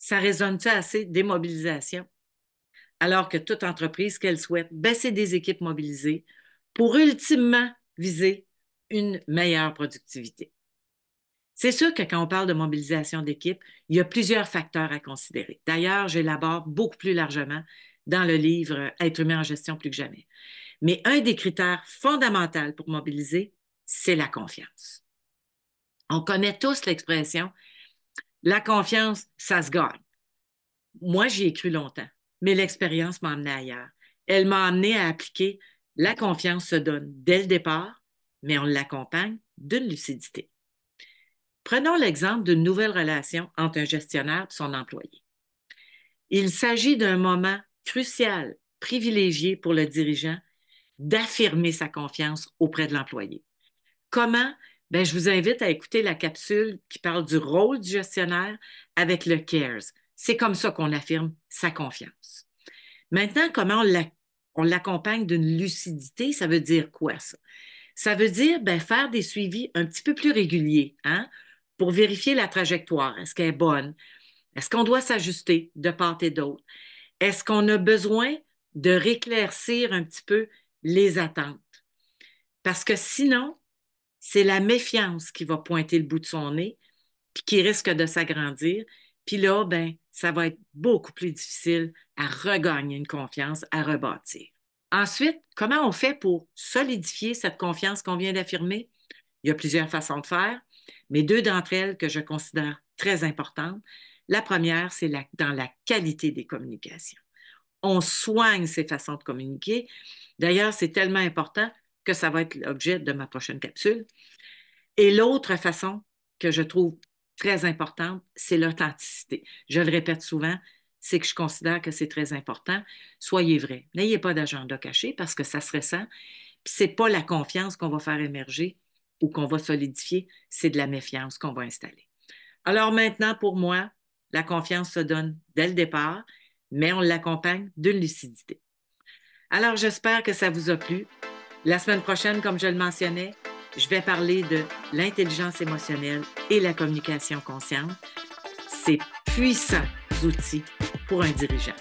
Ça résonne-tu assez des mobilisations? Alors que toute entreprise qu'elle souhaite baisser des équipes mobilisées pour ultimement viser une meilleure productivité. C'est sûr que quand on parle de mobilisation d'équipe, il y a plusieurs facteurs à considérer. D'ailleurs, j'élabore beaucoup plus largement dans le livre Être humain en gestion plus que jamais. Mais un des critères fondamentaux pour mobiliser, c'est la confiance. On connaît tous l'expression la confiance, ça se gagne. Moi, j'y ai cru longtemps, mais l'expérience m'a amené ailleurs. Elle m'a amené à appliquer la confiance se donne dès le départ, mais on l'accompagne d'une lucidité. Prenons l'exemple d'une nouvelle relation entre un gestionnaire et son employé. Il s'agit d'un moment crucial, privilégié pour le dirigeant d'affirmer sa confiance auprès de l'employé. Comment? Ben, je vous invite à écouter la capsule qui parle du rôle du gestionnaire avec le CARES. C'est comme ça qu'on affirme sa confiance. Maintenant, comment on l'accompagne d'une lucidité? Ça veut dire quoi, ça? Ça veut dire ben, faire des suivis un petit peu plus réguliers, hein, pour vérifier la trajectoire. Est-ce qu'elle est bonne? Est-ce qu'on doit s'ajuster de part et d'autre? Est-ce qu'on a besoin de réclaircir un petit peu les attentes? Parce que sinon, c'est la méfiance qui va pointer le bout de son nez, puis qui risque de s'agrandir. Puis là, ben, ça va être beaucoup plus difficile à regagner une confiance, à rebâtir. Ensuite, comment on fait pour solidifier cette confiance qu'on vient d'affirmer? Il y a plusieurs façons de faire, mais deux d'entre elles que je considère très importantes. La première, c'est dans la qualité des communications. On soigne ces façons de communiquer. D'ailleurs, c'est tellement important que ça va être l'objet de ma prochaine capsule. Et l'autre façon que je trouve très importante, c'est l'authenticité. Je le répète souvent, c'est que je considère que c'est très important. Soyez vrai. N'ayez pas d'agenda caché parce que ça se ressent. Puis c'est pas la confiance qu'on va faire émerger ou qu'on va solidifier, c'est de la méfiance qu'on va installer. Alors maintenant, pour moi, la confiance se donne dès le départ, mais on l'accompagne d'une lucidité. Alors j'espère que ça vous a plu. La semaine prochaine, comme je le mentionnais, je vais parler de l'intelligence émotionnelle et la communication consciente. Ces puissants outils pour un dirigeant.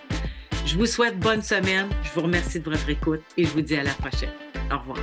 Je vous souhaite bonne semaine. Je vous remercie de votre écoute et je vous dis à la prochaine. Au revoir.